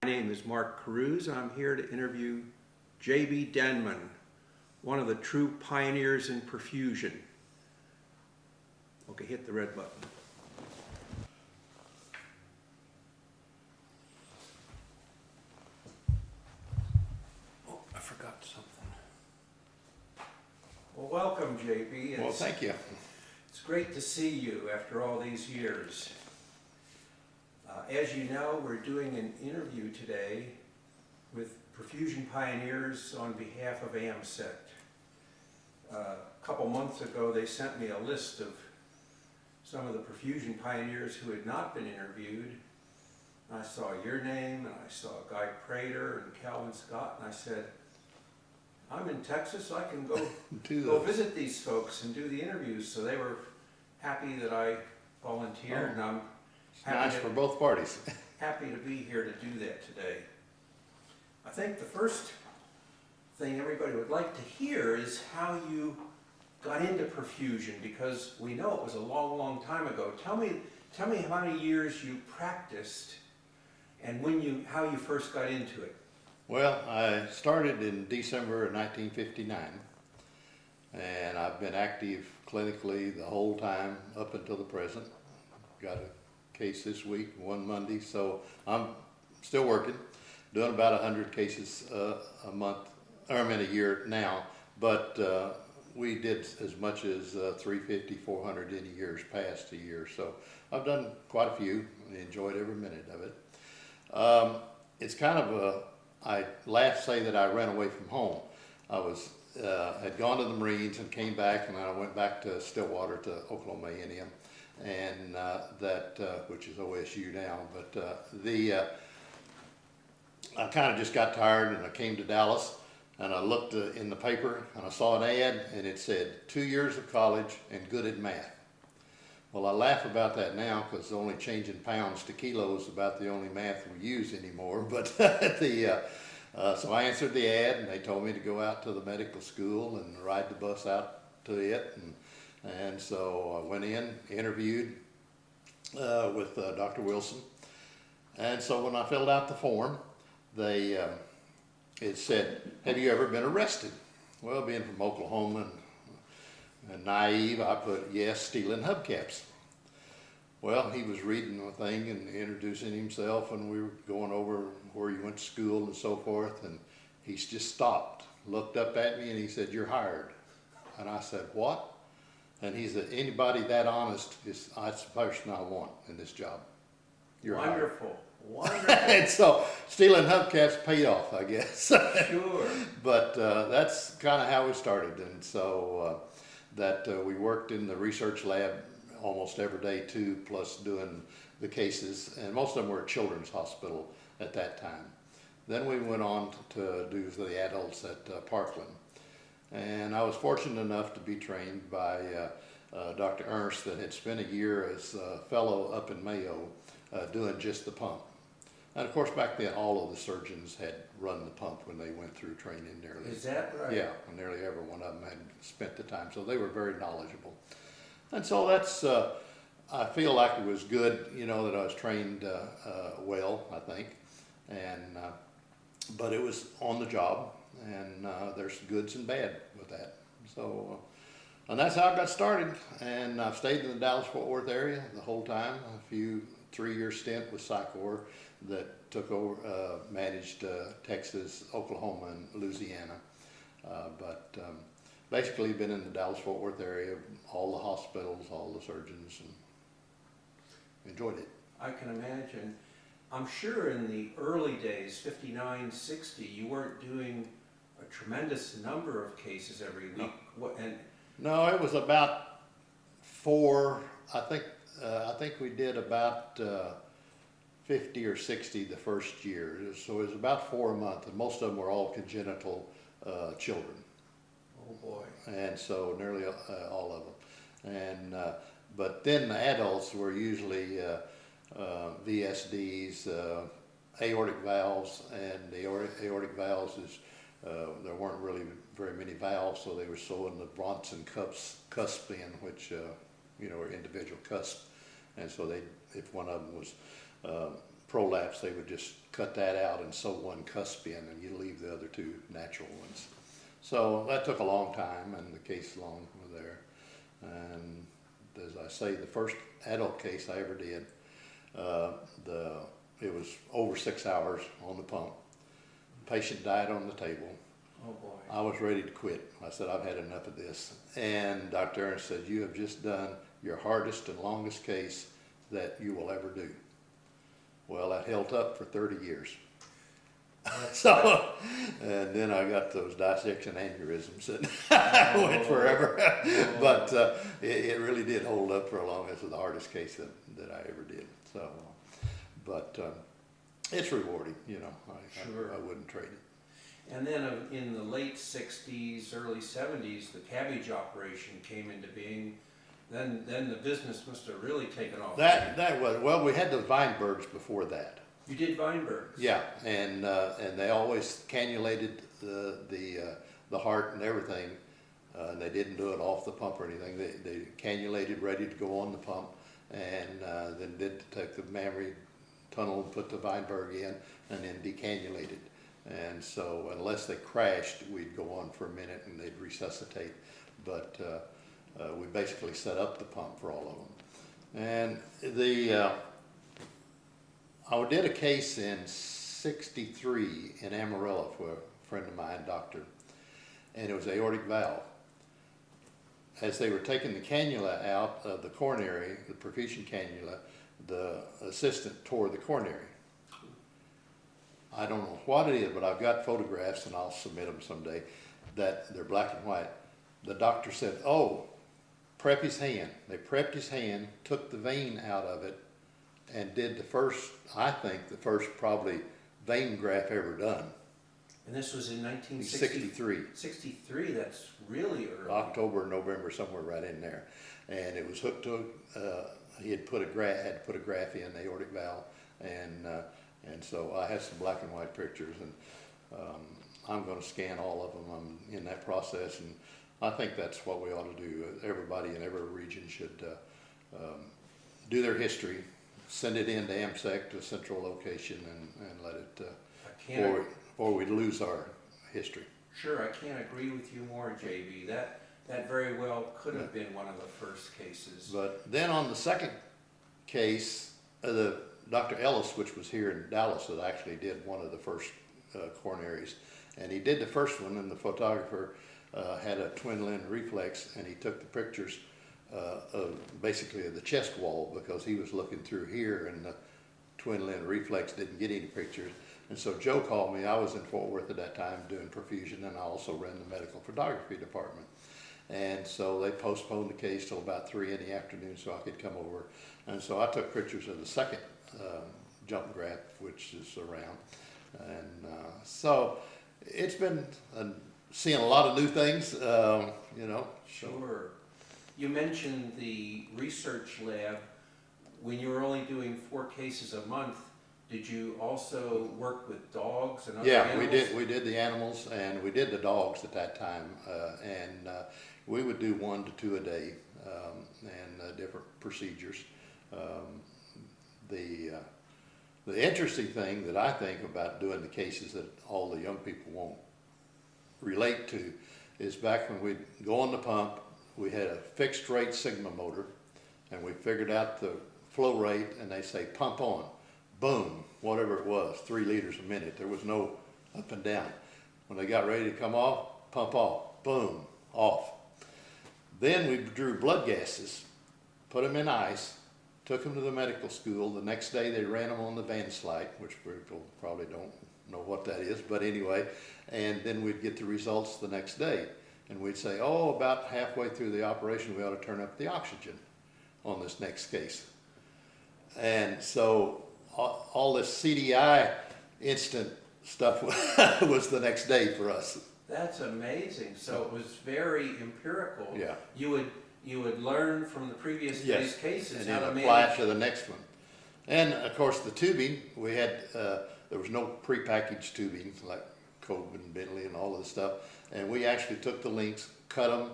My name is Mark Caruso. I'm here to interview J.B. Denman, one of the true pioneers in perfusion. Okay, hit the red button. Oh, I forgot something. Well, welcome, J.B. Well, thank you. It's great to see you after all these years. As you know, we're doing an interview today with perfusion pioneers on behalf of AmSECT. A couple months ago, they sent me a list of some of the perfusion pioneers who had not been interviewed. I saw your name, and I saw Guy Prater and Calvin Scott, and I said, I'm in Texas, I can go visit these folks and do the interviews. So they were happy that I volunteered, and I'm nice for both parties. Happy to be here to do that today. I think the first thing everybody would like to hear is how you got into perfusion, because we know it was a long, long time ago. Tell me how many years you practiced and how you first got into it. Well, I started in December of 1959, and I've been active clinically the whole time up until the present. Got a case this week, one Monday, so I'm still working, doing about 100 cases a month, or a year now, but we did as much as 350, 400 in years past a year, so I've done quite a few and enjoyed every minute of it. It's kind of I laugh say that I ran away from home. I had gone to the Marines and came back, and I went back to Stillwater to Oklahoma A&M, and which is OSU now, but I kind of just got tired, and I came to Dallas, and I looked in the paper, and I saw an ad, and it said 2 years of college and good at math. Well, I laugh about that now because only changing pounds to kilos is about the only math we use anymore. But so I answered the ad, and they told me to go out to the medical school and ride the bus out to it. And so I went in, interviewed with Dr. Wilson. And so when I filled out the form, it said, have you ever been arrested? Well, being from Oklahoma and naive, I put yes, stealing hubcaps. Well, he was reading the thing and introducing himself, and we were going over where he went to school and so forth, and he just stopped, looked up at me, and he said, you're hired. And I said, what? And he said, anybody that honest, that's the person I want in this job. You're wonderful. Hired. Wonderful. And so stealing hubcaps paid off, I guess. Sure. But that's kind of how we started. And so we worked in the research lab almost every day too, plus doing the cases. And most of them were at Children's Hospital at that time. Then we went on to do the adults at Parkland. And I was fortunate enough to be trained by Dr. Ernst, that had spent a year as a fellow up in Mayo doing just the pump. And of course, back then, all of the surgeons had run the pump when they went through training nearly. Is that right? Yeah, nearly every one of them had spent the time, so they were very knowledgeable. And so that's, I feel like it was good, that I was trained well, I think. And, but it was on the job, and there's goods and bad with that. So, and that's how I got started. And I've stayed in the Dallas-Fort Worth area the whole time. A 3-year stint with Psychor that took over, managed Texas, Oklahoma, and Louisiana. But basically been in the Dallas-Fort Worth area, all the hospitals, all the surgeons, and enjoyed it. I can imagine. I'm sure in the early days, 59, 60, you weren't doing a tremendous number of cases every week. No, it was about 4, I think we did about 50 or 60 the first year. So it was about 4 a month, and most of them were all congenital children. Oh boy. And so nearly all of them. And but then the adults were usually VSDs, aortic valves, and the aortic valves is there weren't really very many valves, so they were sewing the Bronson cusp in, which are individual cusps, and so if one of them was prolapse, they would just cut that out and sew one cusp in, and you leave the other two natural ones. So that took a long time, and the case long was there. And as I say, the first adult case I ever did, it was over 6 hours on the pump. Patient died on the table. Oh boy. I was ready to quit. I said, I've had enough of this. And Dr. Ernst said, you have just done your hardest and longest case that you will ever do. Well, that held up for 30 years. So, and then I got those dissection aneurysms and went forever. But it really did hold up for a long. This was the hardest case that I ever did. So, but it's rewarding, you know. Sure. I wouldn't trade it. And then in the late 60s, early 70s, the cabbage operation came into being. Then the business must have really taken off. That was, well, we had the Weinbergs before that. You did Weinbergs? Yeah, and they always cannulated the heart and everything. And they didn't do it off the pump or anything. They cannulated, ready to go on the pump, and then did take the mammary tunnel and put the Weinberg in, and then decannulated. And so unless they crashed, we'd go on for a minute and they'd resuscitate. But we basically set up the pump for all of them. And I did a case in '63 in Amarillo for a friend of mine, doctor, and it was aortic valve. As they were taking the cannula out of the coronary, the perfusion cannula, the assistant tore the coronary. I don't know what it is, but I've got photographs and I'll submit them someday that they're black and white. The doctor said, oh, prep his hand. They prepped his hand, took the vein out of it, and did the first, I think, the first probably vein graft ever done. And this was in 1963. 63, that's really early. October, November, somewhere right in there. And it was hooked to, he had put a graft in, the aortic valve, and so I have some black and white pictures, and I'm going to scan all of them. I'm in that process, and I think that's what we ought to do. Everybody in every region should do their history, send it in to AmSECT, to a central location, and let it, before we lose our history. Sure, I can't agree with you more, JB. That very well could have been one of the first cases. But then on the second case, Dr. Ellis, which was here in Dallas, that actually did one of the first coronaries. And he did the first one, and the photographer had a twin limb reflex, and he took the pictures of basically of the chest wall, because he was looking through here, and the twin limb reflex didn't get any pictures. And so Joe called me. I was in Fort Worth at that time doing perfusion, and I also ran the medical photography department. And so they postponed the case till about 3 in the afternoon so I could come over. And so I took pictures of the second jump graft, which is around. And so it's been seeing a lot of new things, you know. Sure. You mentioned the research lab. When you were only doing 4 cases a month, did you also work with dogs and other animals? Yeah, we did the animals, and we did the dogs at that time, and we would do 1 to 2 a day, and different procedures. The interesting thing that I think about doing the cases that all the young people won't relate to is back when we'd go on the pump, we had a fixed rate Sigmamotor, and we figured out the flow rate, and they say pump on. Boom, whatever it was, 3 liters a minute. There was no up and down. When they got ready to come off, pump off, boom, off. Then we drew blood gases, put them in ice, took them to the medical school. The next day they ran them on the Van Slyke, which people probably don't know what that is, but anyway, and then we'd get the results the next day. And we'd say, oh, about halfway through the operation, we ought to turn up the oxygen on this next case. And so all this CDI instant stuff was the next day for us. That's amazing. So it was very empirical. Yeah. You would learn from the previous day's cases and how then to apply manage it to the next one. And of course the tubing, we had, there was no prepackaged tubing like Cobe and Bentley and all of the stuff. And we actually took the links, cut them,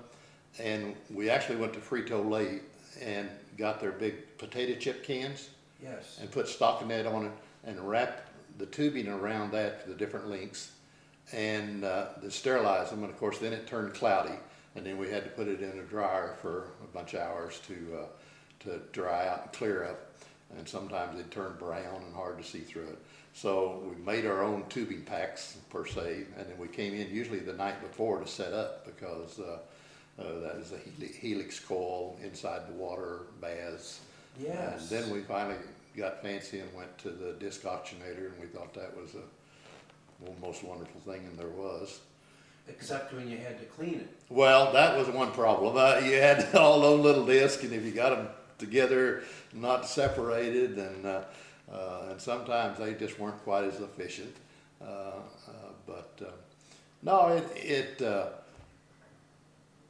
and we actually went to Frito-Lay and got their big potato chip cans. Yes. And put stockinette on it and wrap the tubing around that for the different lengths, and to sterilize them. And of course, then it turned cloudy, and then we had to put it in a dryer for a bunch of hours to dry out and clear up. And sometimes they'd turn brown and hard to see through it. So we made our own tubing packs per se, and then we came in usually the night before to set up, because that is a helix coil inside the water baths. Yes. And then we finally got fancy and went to the disc oxygenator, and we thought that was the most wonderful thing there was. Except when you had to clean it. Well, that was one problem. You had all those little discs, and if you got them together, not separated, and sometimes they just weren't quite as efficient. No,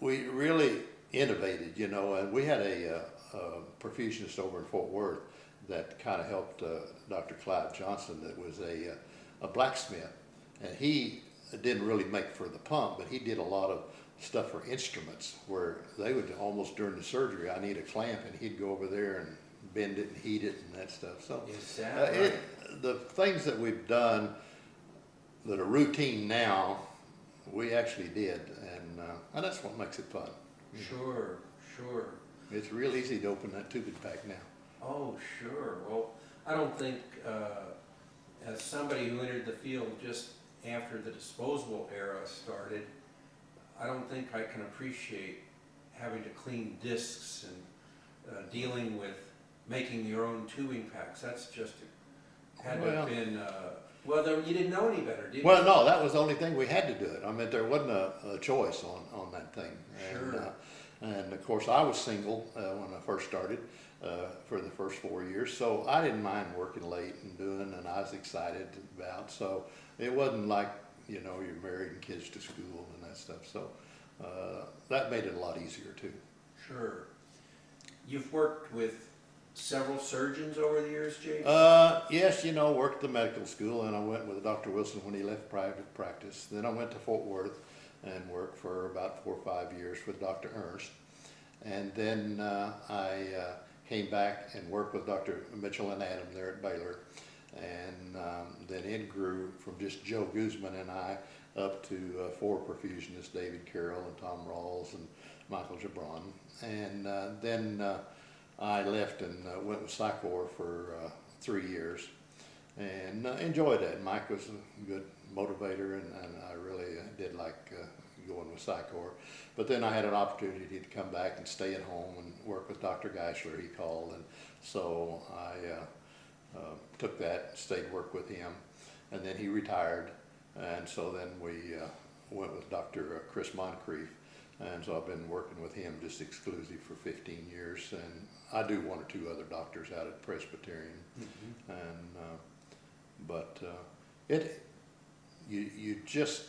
we really innovated, you know, and we had a perfusionist over in Fort Worth that kind of helped Dr. Clive Johnson, that was a blacksmith, and he didn't really make for the pump, but he did a lot of stuff for instruments, where they would almost during the surgery, I need a clamp, and he'd go over there and bend it and heat it and that stuff. So Is that right? the things that we've done that are routine now, we actually did, and that's what makes it fun. Sure, sure. It's real easy to open that tubing pack now. Oh, sure. Well, I don't think, as somebody who entered the field just after the disposable era started, I don't think I can appreciate having to clean discs and dealing with making your own tubing packs. That's just, had to have been, you didn't know any better, did you? Well, no, that was the only thing we had to do it. I mean, there wasn't a choice on that thing. Sure. And of course, I was single when I first started for the first 4 years, so I didn't mind working late and doing, and I was excited about. So it wasn't like, you know, you're married and kids to school and that stuff. So that made it a lot easier too. Sure. You've worked with several surgeons over the years, Jake? Yes, you know, worked at the medical school, and I went with Dr. Wilson when he left private practice. Then I went to Fort Worth and worked for about 4 or 5 years with Dr. Ernst. And then I came back and worked with Dr. Mitchell and Adam there at Baylor. And then it grew from just Joe Guzman and I up to 4 perfusionists, David Carroll and Tom Rawls and Michael Gibran. And then I left and went with Psychor for 3 years, and enjoyed that. Mike was a good motivator, and I really did like going with Psychor. But then I had an opportunity to come back and stay at home and work with Dr. Geisler, he called, and so I took that, stayed work with him, and then he retired, and so then we went with Dr. Chris Moncrief. And so I've been working with him just exclusively for 15 years, and I do 1 or 2 other doctors out at Presbyterian. Mm-hmm. And but you just,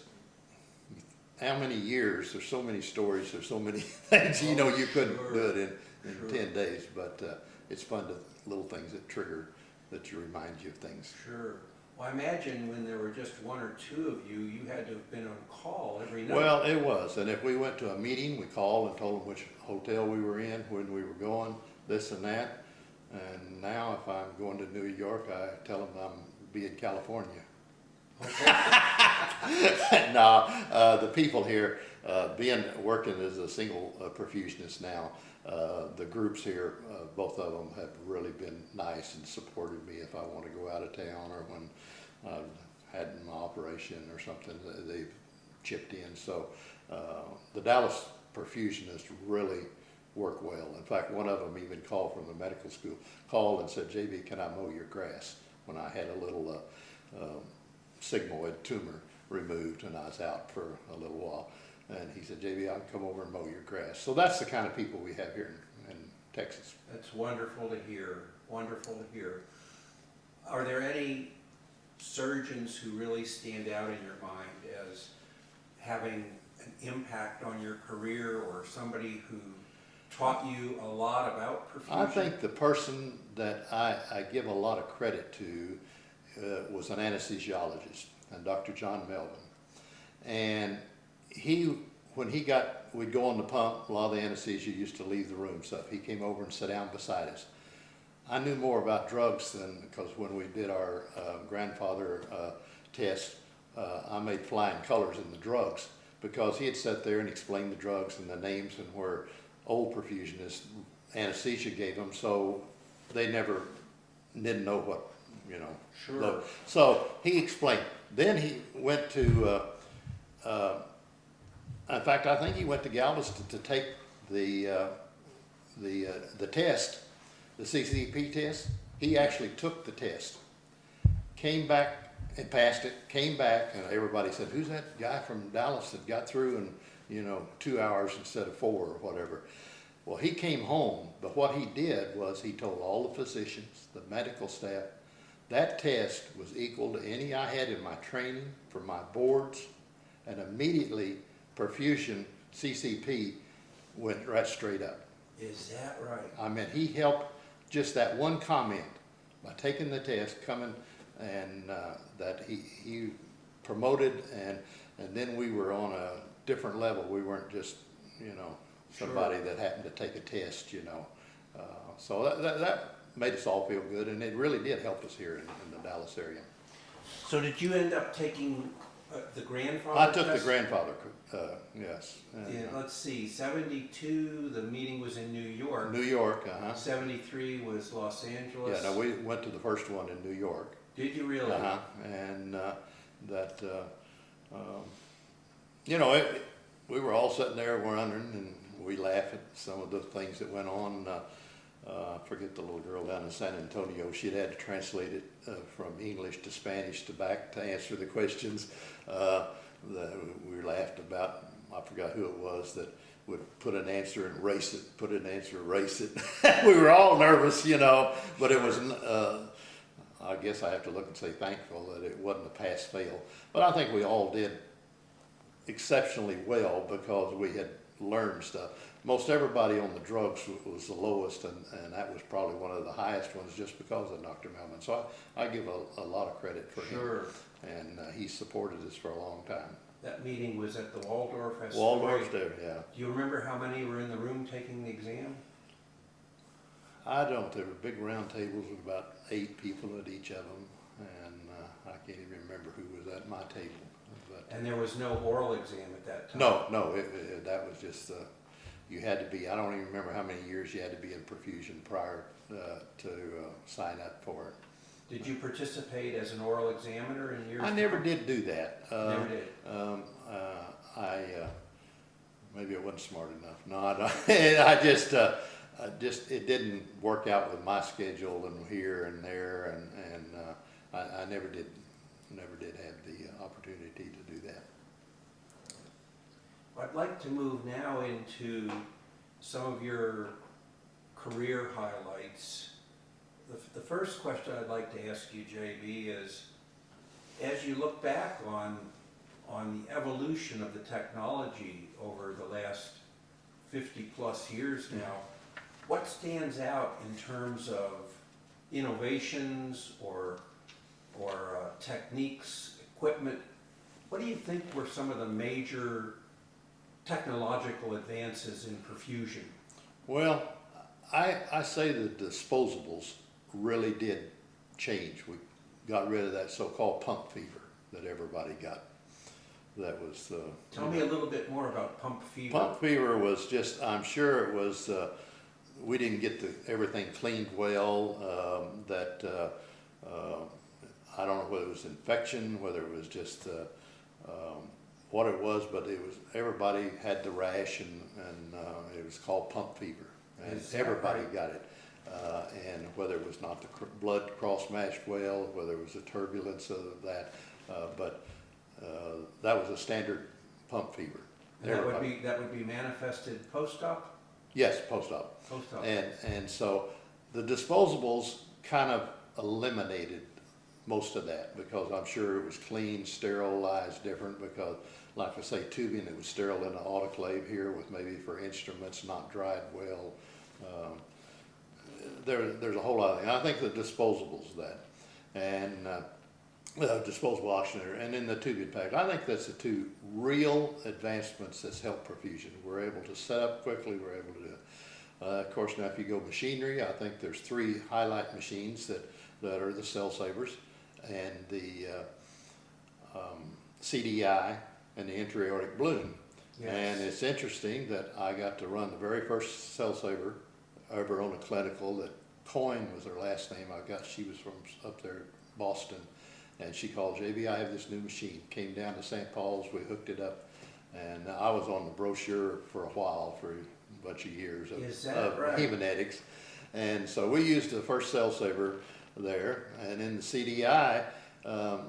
how many years? There's so many stories. There's so many things. You know, you couldn't do it in 10 days, but it's fun to little things that trigger, that you remind you of things. Sure. Well, I imagine when there were just 1 or 2 of you, you had to have been on call every night. Well, it was, and if we went to a meeting, we called and told them which hotel we were in, when we were going, this and that. And now if I'm going to New York, I tell them I'm be in California. Okay. No, the people here, working as a single perfusionist now, the groups here, both of them have really been nice and supported me if I want to go out of town, or when I've had my operation or something, they've chipped in. So the Dallas perfusionists really work well. In fact, one of them even called from the medical school, called and said, JB, can I mow your grass? When I had a little sigmoid tumor removed and I was out for a little while. And he said, JB, I'll come over and mow your grass. So that's the kind of people we have here in Texas. That's wonderful to hear, wonderful to hear. Are there any surgeons who really stand out in your mind as having an impact on your career, or somebody who taught you a lot about perfusion? I think the person that I give a lot of credit to was an anesthesiologist, and Dr. John Melvin. And we'd go on the pump, a lot of the anesthesia used to leave the room, so he came over and sat down beside us. I knew more about drugs than, because when we did our grandfather test, I made flying colors in the drugs, because he had sat there and explained the drugs and the names and where old perfusionists anesthesia gave them, so they never didn't know what, you know. Sure. So he explained. Then he went to, in fact, I think he went to Galveston to take the test, the CCP test. He actually took the test, came back and passed it, came back, and everybody said, who's that guy from Dallas that got through in, you know, 2 hours instead of 4 or whatever? Well, he came home, but what he did was he told all the physicians, the medical staff, that test was equal to any I had in my training for my boards, and immediately perfusion CCP went right straight up. Is that right? I mean, he helped just that one comment by taking the test, coming, and that he promoted, and then we were on a different level. We weren't just, you know, somebody that happened to take a test, you know. So that made us all feel good, and it really did help us here in the Dallas area. So did you end up taking the grandfather I took test? the grandfather, yes. Yeah, let's see, 72, the meeting was in New York. New York, 73 was Los Angeles. Yeah, no, we went to the first one in New York. Did you really? And you know, we were all sitting there wondering, and we laughed at some of the things that went on. I forget the little girl down in San Antonio. She'd had to translate it from English to Spanish to back to answer the questions. We laughed about, I forgot who it was, that would put an answer and erase it, put an answer, erase it. We were all nervous, you know, but it was, I guess I have to look and say thankful that it wasn't a pass-fail. But I think we all did exceptionally well because we had learned stuff. Most everybody on the drugs was the lowest, and that was probably one of the highest ones just because of Dr. Melman. So I give a lot of credit for him. And he supported us for a long time. That meeting was at the Waldorf Astoria. Waldorf there, yeah. Do you remember how many were in the room taking the exam? I don't. There were big round tables with about 8 people at each of them, and I can't even remember who was at my table. But, and there was no oral exam at that time? No, that was just, you had to be, I don't even remember how many years you had to be in perfusion prior to sign up for it. Did you participate as an oral examiner in years? I never did do that. Never did. Maybe I wasn't smart enough. No, I just it didn't work out with my schedule and here and there, and I never did have the opportunity to do that. I'd like to move now into some of your career highlights. The first question I'd like to ask you, JB, is as you look back on the evolution of the technology over the last 50 plus years now, what stands out in terms of innovations or techniques, equipment? What do you think were some of the major technological advances in perfusion? Well, I say the disposables really did change. We got rid of that so-called pump fever that everybody got. That was... Tell me a little bit more about pump fever. Pump fever was just, I'm sure it was, we didn't get everything cleaned well, I don't know whether it was infection, whether it was just what it was, but it was, everybody had the rash, and it was called pump fever, and everybody got it. And whether it was not the blood cross-matched well, whether it was the turbulence of that, but that was a standard pump fever. And that would be manifested post-op? Yes, post-op. Post-op. And so the disposables kind of eliminated most of that, because I'm sure it was clean, sterilized different, because like I say, tubing, it was sterile in an autoclave here with maybe for instruments not dried well. There's a whole lot of things. I think the disposables that, and disposable oxygenator, and then the tubing pack. I think that's the two real advancements that's helped perfusion. We're able to set up quickly, we're able to do it. Of course, now if you go machinery, I think there's 3 highlight machines that are the cell savers, and the CDI and the intra-aortic balloon. Yes. And it's interesting that I got to run the very first cell saver ever on a clinical. That Coyne was her last name. She was from up there, Boston, and she called, JB, I have this new machine. Came down to St. Paul's, we hooked it up, and I was on the brochure for a while, for a bunch of years of right? hemonetics. And so we used the first cell saver there, and in the CDI,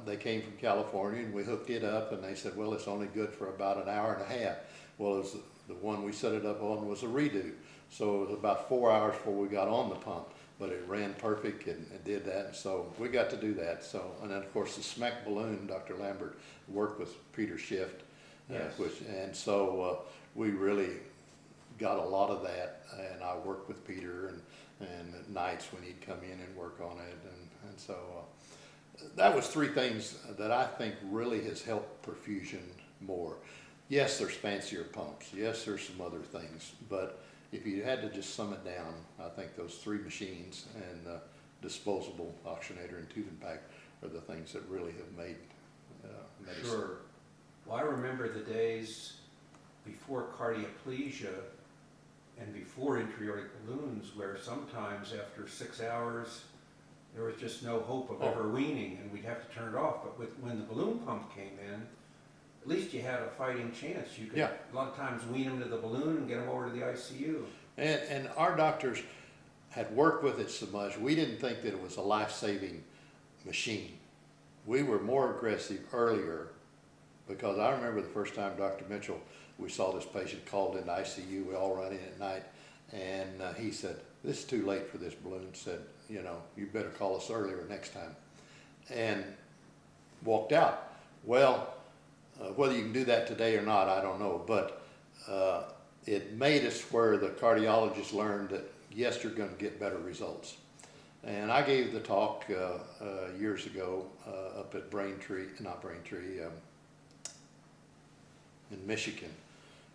they came from California, and we hooked it up, and they said, well, it's only good for about an hour and a half. Well, it was the one we set it up on was a redo, so it was about 4 hours before we got on the pump, but it ran perfect and did that, and so we got to do that. So, and then of course the SMEC balloon, Dr. Lambert worked with Peter Schiff, Yes. and so we really got a lot of that, and I worked with Peter, and at nights when he'd come in and work on it, and so that was 3 things that I think really has helped perfusion more. Yes, there's fancier pumps. Yes, there's some other things, but if you had to just sum it down, I think those 3 machines and disposable oxygenator and tube and pack are the things that really have made medicine. Sure. Well, I remember the days before cardioplegia and before intra-aortic balloons, where sometimes after 6 hours there was just no hope of ever weaning, and we'd have to turn it off. But when the balloon pump came in, at least you had a fighting chance. You could a lot of times wean them to the balloon and get them over to the ICU. And our doctors had worked with it so much, we didn't think that it was a life-saving machine. We were more aggressive earlier, because I remember the first time Dr. Mitchell, we saw this patient called into ICU, we all run in at night, and he said, this is too late for this balloon. Said, you know, you better call us earlier next time. And walked out. Well, whether you can do that today or not, I don't know, but it made us where the cardiologists learned that yes, you're going to get better results. And I gave the talk years ago up at in Michigan.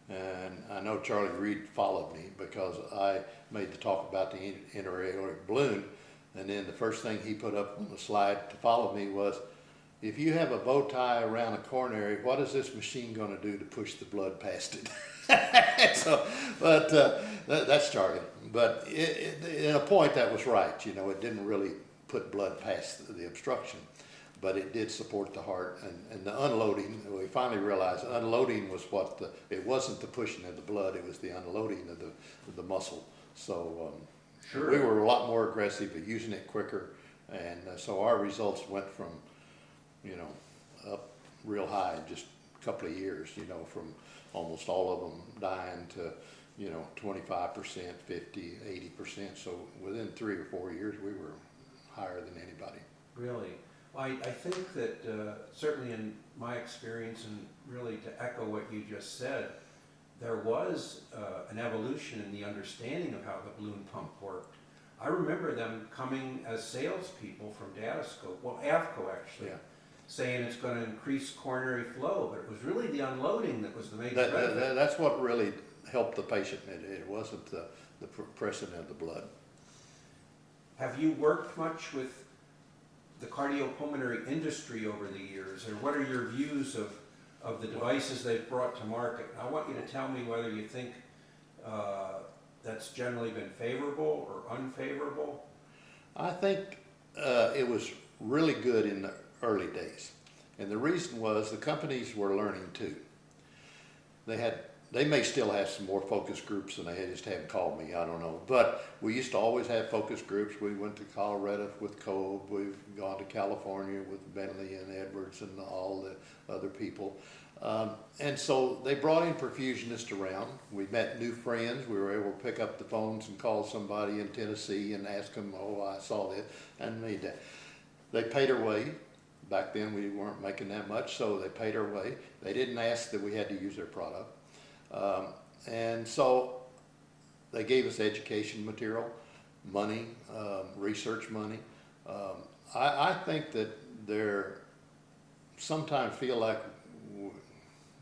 And I know Charlie Reed followed me because I made the talk about the intra-aortic balloon, and then the first thing he put up on the slide to follow me was, if you have a bow tie around a coronary, what is this machine going to do to push the blood past it? So, but that's Charlie. But in a point that was right. You know, it didn't really put blood past the obstruction, but it did support the heart. And the unloading, we finally realized unloading was it wasn't the pushing of the blood, it was the unloading of the muscle. So Sure. We were a lot more aggressive at using it quicker, and so our results went from, you know, up real high in just a couple of years, you know, from almost all of them dying to, you know, 25%, 50, 80%. So within 3 or 4 years, we were higher than anybody. Really? Well, I think that certainly in my experience, and really to echo what you just said, there was an evolution in the understanding of how the balloon pump worked. I remember them coming as salespeople from Datascope, well, AVCO actually, saying it's going to increase coronary flow, but it was really the unloading that was the major benefit. That's what really helped the patient. It wasn't the pressing of the blood. Have you worked much with the cardiopulmonary industry over the years, or what are your views of the devices they've brought to market? I want you to tell me whether you think that's generally been favorable or unfavorable. I think it was really good in the early days, and the reason was the companies were learning too. They may still have some more focus groups, and they just haven't called me, I don't know. But we used to always have focus groups. We went to Colorado with Cove. We've gone to California with Bentley and Edwards and all the other people. And so they brought in perfusionists around. We met new friends. We were able to pick up the phones and call somebody in Tennessee and ask them, oh, I saw this, and made that. They paid our way. Back then we weren't making that much, so they paid our way. They didn't ask that we had to use their product. And so they gave us education material, money, research money. I think that they're sometimes feel like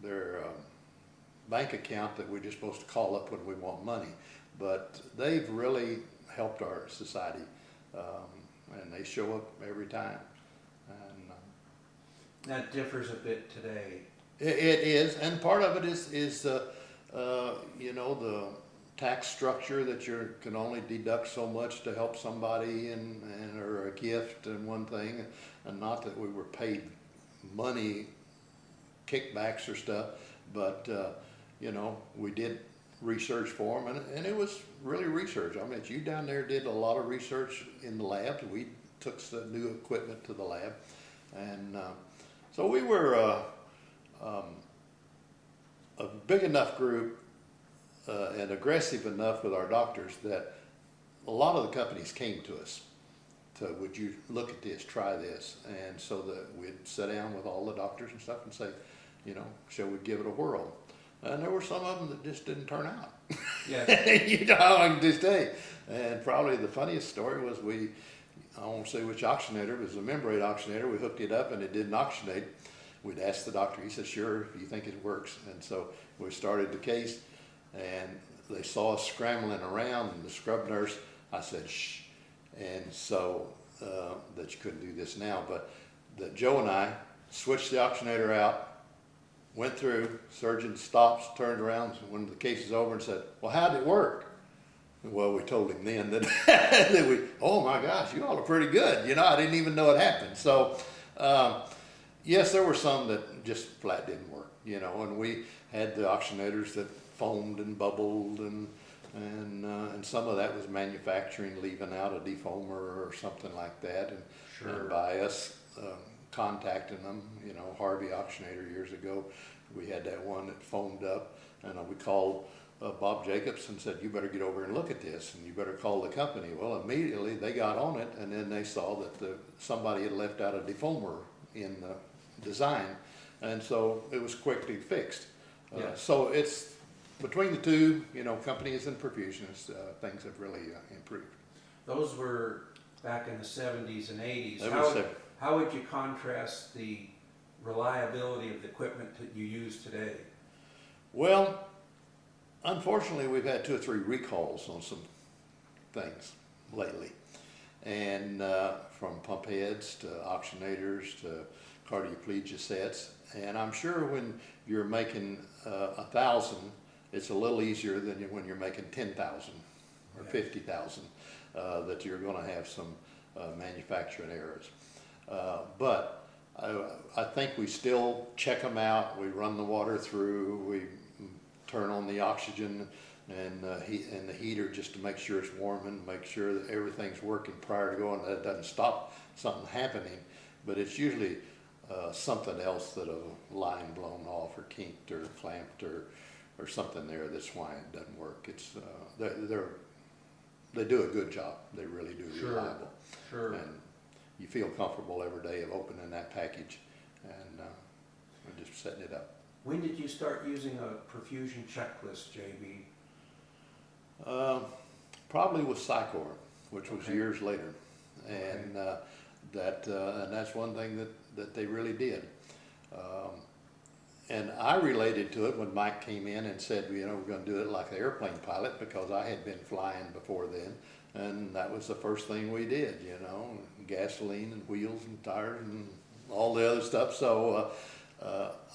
they're bank account that we're just supposed to call up when we want money. But they've really helped our society, and they show up every time. And That differs a bit today. it is, and part of it is you know, the tax structure that you can only deduct so much to help somebody or a gift and one thing, and not that we were paid money kickbacks or stuff, but you know, we did research for them, and it was really research. I mean, you down there did a lot of research in the lab. We took some new equipment to the lab, and so we were a big enough group and aggressive enough with our doctors that a lot of the companies came to us to, would you look at this, try this, and so that we'd sit down with all the doctors and stuff and say, you know, shall we give it a whirl? And there were some of them that just didn't turn out. Yes. You know how I can just say. And probably the funniest story was I won't say which oxygenator, it was a membrane oxygenator. We hooked it up and it didn't oxygenate. We'd asked the doctor, he said, sure, if you think it works. And so we started the case, and they saw us scrambling around, and the scrub nurse, I said, shh. And so, that you couldn't do this now, but that Joe and I switched the oxygenator out, went through, surgeon stops, turned around when the case is over and said, well, how did it work? Well, we told him then that, oh my gosh, you all are pretty good. You know, I didn't even know it happened. So, yes, there were some that just flat didn't work, you know, and we had the oxygenators that foamed and bubbled, and some of that was manufacturing, leaving out a defoamer or something like that. And, Sure. And by us contacting them, you know, Harvey Oxygenator years ago, we had that one that foamed up, and we called Bob Jacobs and said, you better get over and look at this, and you better call the company. Well, immediately they got on it, and then they saw that somebody had left out a defoamer in the design, and so it was quickly fixed. Yes. So it's between the two, you know, companies and perfusionists, things have really improved. Those were back in the 70s and 80s. That How would you contrast the reliability of the equipment that you use today? Well, unfortunately, we've had 2 or 3 recalls on some things lately, and from pump heads to oxygenators to cardioplegia sets. And I'm sure when you're making 1,000, it's a little easier than when you're making 10,000 or 50,000, that you're going to have some manufacturing errors. But I think we still check them out. We run the water through. We turn on the oxygen and the heater just to make sure it's warming, make sure that everything's working prior to going. That doesn't stop something happening, but it's usually something else, that a line blown off or kinked or clamped or something there. That's why it doesn't work. It's they do a good job. They really do. Sure. Reliable. Sure. And you feel comfortable every day of opening that package and just setting it up. When did you start using a perfusion checklist, JB? Probably with Psychor, which was Okay. years later, and and that's one thing that they really did. And I related to it when Mike came in and said, you know, we're going to do it like the airplane pilot, because I had been flying before then, and that was the first thing we did, you know, gasoline and wheels and tires and all the other stuff. So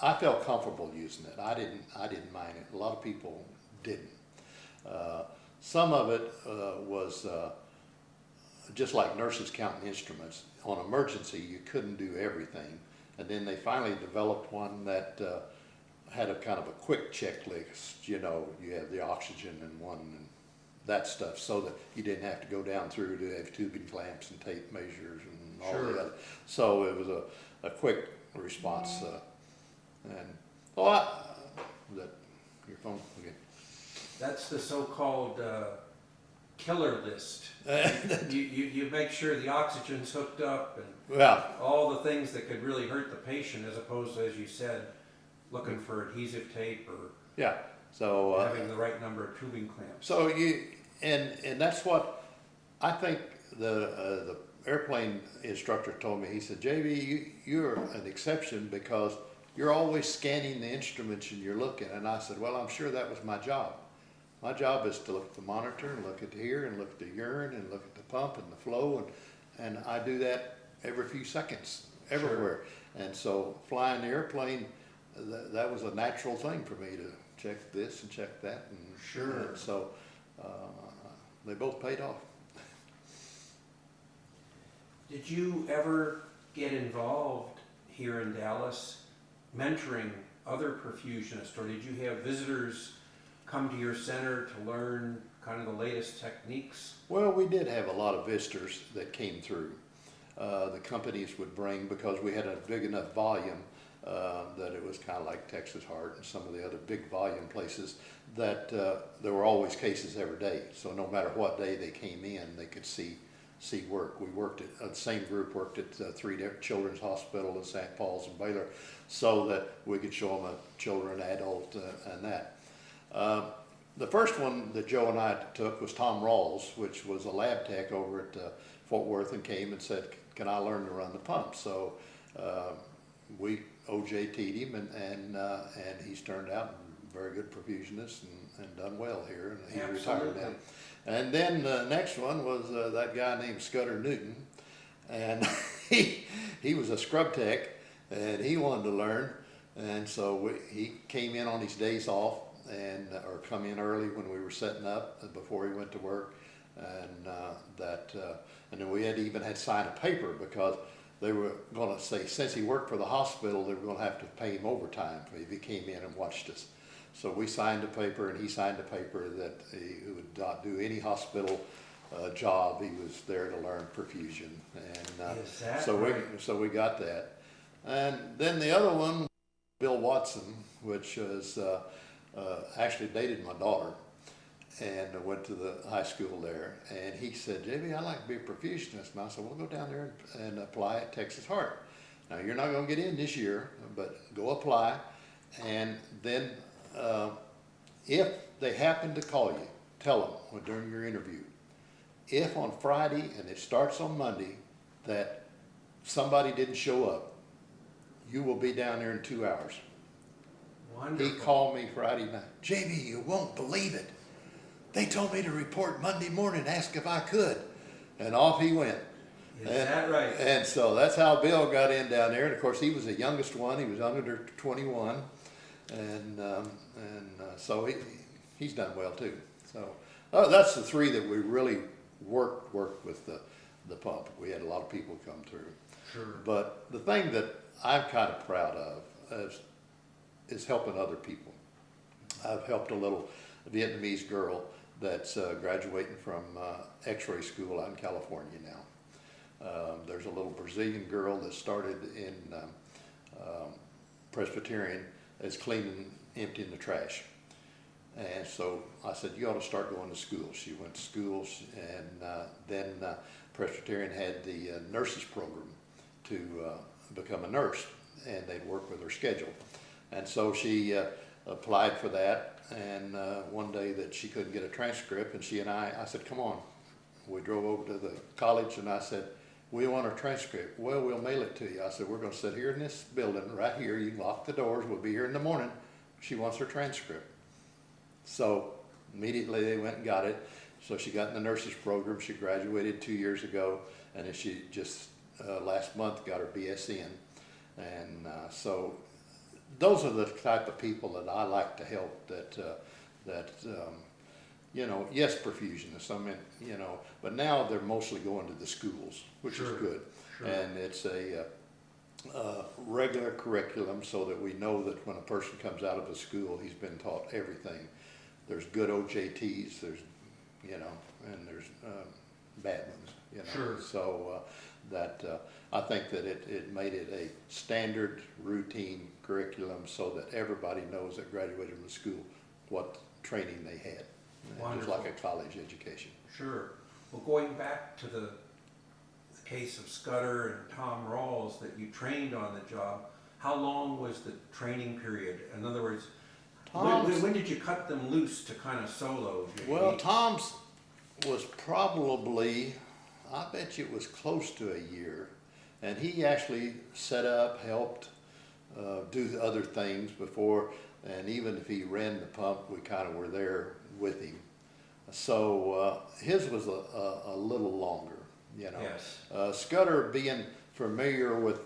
I felt comfortable using it. I didn't mind it. A lot of people didn't. Some of it was just like nurses counting instruments. On emergency, you couldn't do everything. And then they finally developed one that had a kind of a quick checklist. You know, you have the oxygen and one and that stuff, so that you didn't have to go down through to have tubing clamps and tape measures and all Sure. the other. So it was a quick response. And that your phone again. That's the so-called killer list. You make sure the oxygen's hooked up and Well, all the things that could really hurt the patient, as opposed to, as you said, looking for adhesive tape or yeah. So having the right number of tubing clamps. so and that's what I think the airplane instructor told me. He said, JV, you're an exception, because you're always scanning the instruments and you're looking. And I said, well, I'm sure that was my job. My job is to look at the monitor and look at here and look at the urine and look at the pump and the flow, and I do that every few seconds, everywhere. Sure. And so flying the airplane, that was a natural thing for me to check this and check that. And, sure. And so they both paid off. Did you ever get involved here in Dallas mentoring other perfusionists, or did you have visitors come to your center to learn kind of the latest techniques? Well, we did have a lot of visitors that came through. The companies would bring, because we had a big enough volume that it was kind of like Texas Heart and some of the other big volume places, that there were always cases every day. So no matter what day they came in, they could see work. We worked at, the same group worked at 3 different children's hospitals at St. Paul's and Baylor, so that we could show them a children, adult, and that. The first one that Joe and I took was Tom Rawls, which was a lab tech over at Fort Worth, and came and said, can I learn to run the pump? So we OJT'd him, and he's turned out a very good perfusionist and done well here, and he's retired now. And then the next one was that guy named Scudder Newton, and he was a scrub tech, and he wanted to learn, and so he came in on his days off, and or come in early when we were setting up before he went to work, and and then we even had signed a paper, because they were going to say, since he worked for the hospital, they were going to have to pay him overtime if he came in and watched us. So we signed a paper, and he signed a paper that he would not do any hospital job. He was there to learn perfusion, and Is that so right? we got that. And then the other one, Bill Watson, which was actually dated my daughter, and I went to the high school there, and he said, JB, I'd like to be a perfusionist. And I said, well, go down there and apply at Texas Heart. Now, you're not going to get in this year, but go apply, and then if they happen to call you, tell them during your interview, if on Friday, and it starts on Monday, that somebody didn't show up, you will be down there in 2 hours. Wonderful. He called me Friday night. JB, you won't believe it. They told me to report Monday morning, ask if I could. And off he went. Is that right? And so that's how Bill got in down there. And of course, he was the youngest one. He was under 21. And so he's done well too. So that's the 3 that we really worked with the pump. We had a lot of people come through. Sure. But the thing that I'm kind of proud of is helping other people. I've helped a little Vietnamese girl that's graduating from X-ray school out in California now. There's a little Brazilian girl that started in Presbyterian as cleaning, emptying the trash. And so I said, you ought to start going to school. She went to school, and then Presbyterian had the nurses program to become a nurse, and they'd work with her schedule. And so she applied for that, and one day that she couldn't get a transcript, and she and I said, come on. We drove over to the college, and I said, we want a transcript. Well, we'll mail it to you. I said, we're going to sit here in this building right here. You can lock the doors. We'll be here in the morning. She wants her transcript. So immediately they went and got it. So she got in the nurses program. She graduated 2 years ago, and then she just last month got her BSN. And so those are the type of people that I like to help, you know, yes, perfusionists, I mean, you know, but now they're mostly going to the schools, which is good. Sure. And it's a regular curriculum, so that we know that when a person comes out of a school, he's been taught everything. There's good OJTs, there's, you know, and there's bad ones, you know. Sure. So I think that it made it a standard routine curriculum, so that everybody knows that graduated from school what training they had. Just like a college education. Sure. Well, going back to the case of Scudder and Tom Rawls that you trained on the job, how long was the training period? In other words, when did you cut them loose to kind of solo? Well, Tom's was probably, I bet you it was close to a year. And he actually set up, helped do the other things before, and even if he ran the pump, we kind of were there with him. So his was a little longer, you know. Yes. Scudder, being familiar with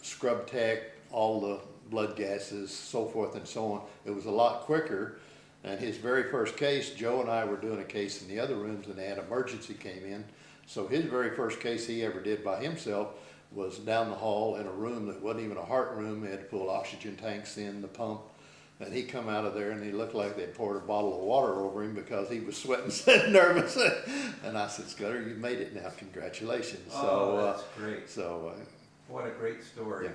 scrub tech, all the blood gases, so forth and so on, it was a lot quicker. And his very first case, Joe and I were doing a case in the other rooms, and they had emergency came in. So his very first case he ever did by himself was down the hall in a room that wasn't even a heart room. They had to pull oxygen tanks in, the pump. And he come out of there and he looked like they'd poured a bottle of water over him because he was sweating so nervous. And I said, Scudder, you made it now, congratulations. Oh, that's great. So, what a great story. Yeah.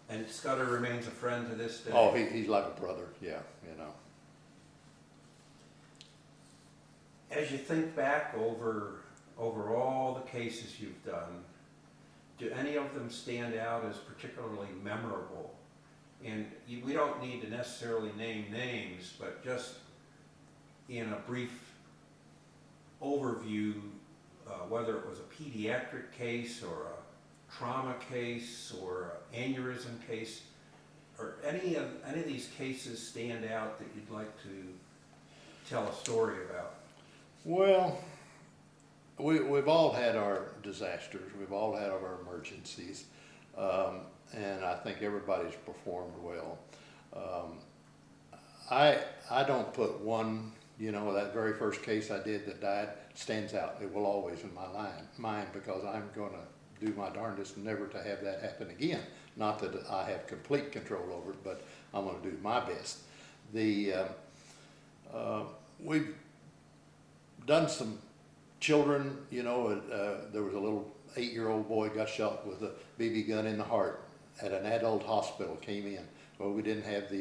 And Scudder remains a friend to this day. Oh, he's like a brother, yeah, you know. As you think back over all the cases you've done, do any of them stand out as particularly memorable? And we don't need to necessarily name names, but just in a brief overview, whether it was a pediatric case or a trauma case or an aneurysm case, or any of these cases stand out that you'd like to tell a story about? Well, we've all had our disasters, we've all had our emergencies, and I think everybody's performed well. I don't put one, you know, that very first case I did that died stands out. It will always in my mind because I'm going to do my darndest never to have that happen again. Not that I have complete control over it, but I'm going to do my best. We've done some children, you know, there was a little 8-year-old boy got shot with a BB gun in the heart at an adult hospital, came in. Well, we didn't have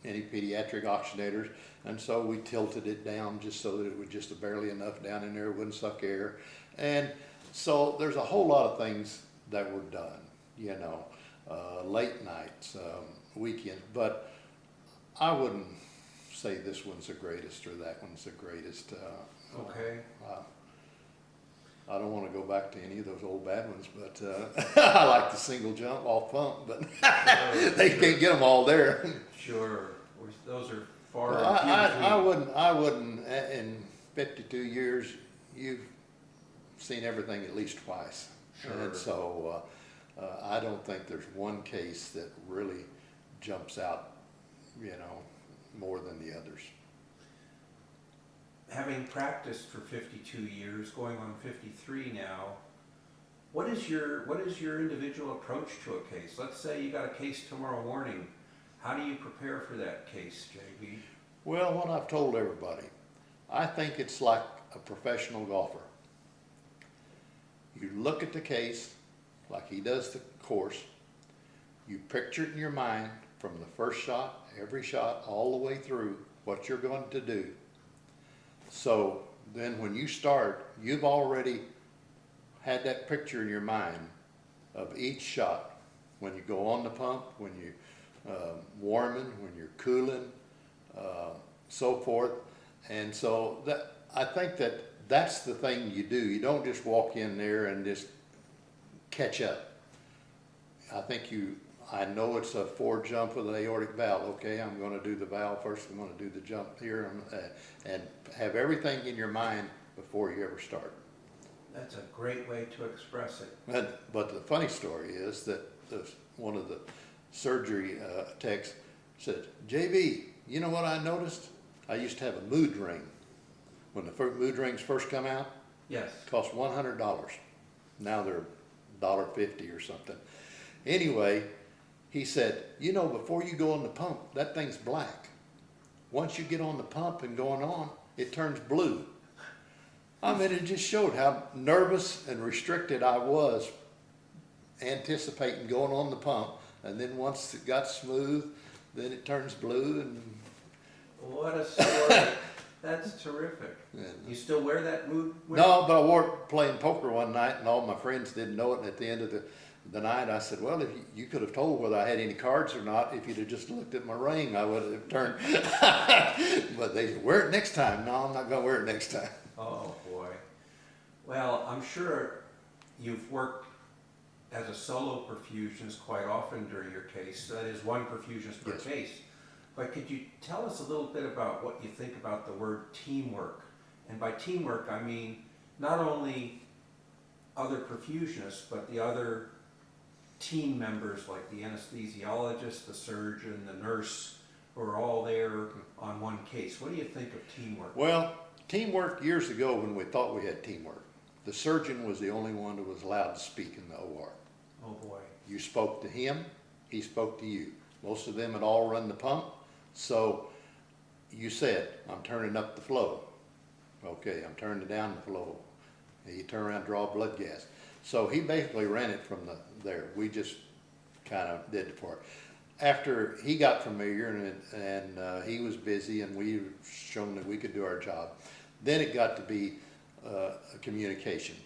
any pediatric oxygenators, and so we tilted it down just so that it was just barely enough down in there, it wouldn't suck air. And so there's a whole lot of things that were done, you know, late nights, weekends, but I wouldn't say this one's the greatest or that one's the greatest. Okay. I don't want to go back to any of those old bad ones, but I like the single jump off pump, but they can't get them all there. Sure. Those are far Well, and few between. I wouldn't, in 52 years, you've seen everything at least twice. Sure. And so I don't think there's one case that really jumps out, you know, more than the others. Having practiced for 52 years, going on 53 now, what is your individual approach to a case? Let's say you got a case tomorrow morning. How do you prepare for that case, JB? Well, what I've told everybody, I think it's like a professional golfer. You look at the case like he does the course. You picture it in your mind from the first shot, every shot, all the way through what you're going to do. So then when you start, you've already had that picture in your mind of each shot. When you go on the pump, when you warming, when you're cooling, so forth. And so that I think that's the thing you do. You don't just walk in there and just catch up. I know it's a 4 jump with an aortic valve. Okay, I'm going to do the valve first. I'm going to do the jump here, and have everything in your mind before you ever start. That's a great way to express it. But the funny story is that one of the surgery techs said, JB, you know what I noticed? I used to have a mood ring. When the mood rings first come out, Yes. it cost $100. Now they're $1.50 or something. Anyway, he said, you know, before you go on the pump, that thing's black. Once you get on the pump and going on, it turns blue. I mean, it just showed how nervous and restricted I was anticipating going on the pump. And then once it got smooth, then it turns blue. And What a story. That's terrific. You still wear that mood ring? no, but I wore it playing poker one night, and all my friends didn't know it. And at the end of the night, I said, well, if you could have told whether I had any cards or not, if you'd have just looked at my ring, I would have turned. But they said, wear it next time. No, I'm not going to wear it next time. Oh, boy. Well, I'm sure you've worked as a solo perfusionist quite often during your case. That is one perfusionist per Yes. case. But could you tell us a little bit about what you think about the word teamwork? And by teamwork, I mean not only other perfusionists, but the other team members like the anesthesiologist, the surgeon, the nurse, who are all there on one case. What do you think of teamwork? Well, teamwork years ago when we thought we had teamwork, the surgeon was the only one that was allowed to speak in the OR. Oh boy. You spoke to him, he spoke to you. Most of them had all run the pump, so you said, I'm turning up the flow. Okay, I'm turning down the flow. You turn around and draw blood gas. So he basically ran it from there. We just kind of did it for it. After he got familiar and he was busy and we shown that we could do our job, then it got to be a communication.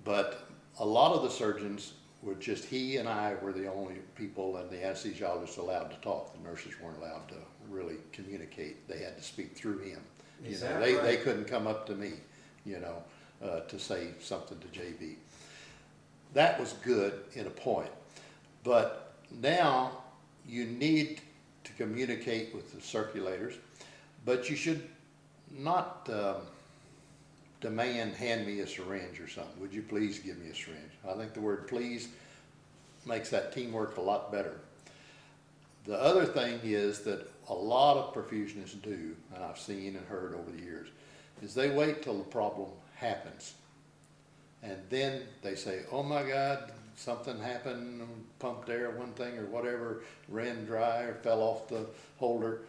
But a lot of the surgeons were just, he and I were the only people and the anesthesiologists allowed to talk. The nurses weren't allowed to really communicate. They had to speak through him. Is You know, that they right? couldn't come up to me, you know, to say something to JB. That was good in a point. But now you need to communicate with the circulators, but you should not demand, hand me a syringe or something. Would you please give me a syringe? I think the word please makes that teamwork a lot better. The other thing is that a lot of perfusionists do, and I've seen and heard over the years, is they wait till the problem happens. And then they say, oh my God, something happened, pumped air, one thing or whatever, ran dry or fell off the holder.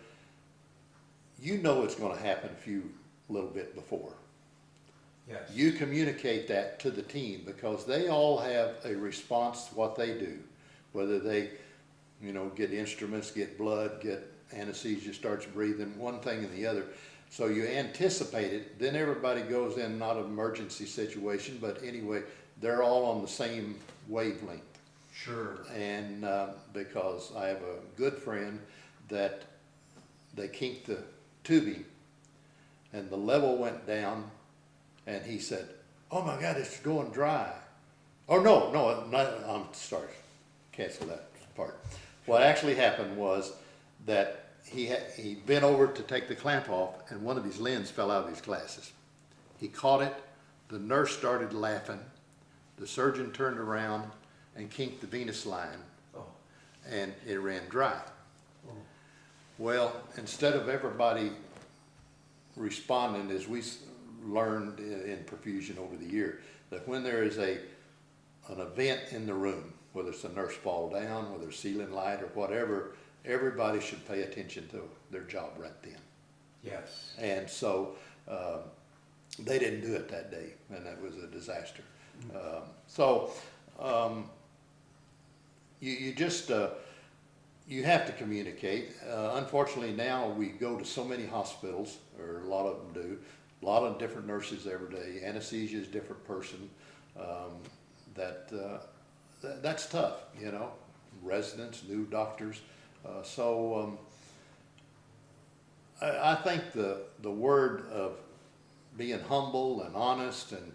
You know it's going to happen a little bit before. Yes. You communicate that to the team because they all have a response to what they do. Whether they, you know, get instruments, get blood, get anesthesia, starts breathing, one thing and the other. So you anticipate it, then everybody goes in, not an emergency situation, but anyway, they're all on the same wavelength. Sure. And because I have a good friend that they kinked the tubing and the level went down and he said, oh my God, it's going dry. Oh no, I'm sorry, cancel that part. What actually happened was that he bent over to take the clamp off and one of his lenses fell out of his glasses. He caught it, the nurse started laughing, the surgeon turned around and kinked the venous line, and it ran dry. Oh. Well, instead of everybody responding, as we learned in perfusion over the year, that when there is an event in the room, whether it's a nurse fall down, whether it's ceiling light or whatever, everybody should pay attention to their job right then. Yes. And so they didn't do it that day, and that was a disaster. You just you have to communicate. Unfortunately, now we go to so many hospitals, or a lot of them do. A lot of different nurses every day. Anesthesia is a different person. That's tough, you know. Residents, new doctors. I think the word of being humble and honest and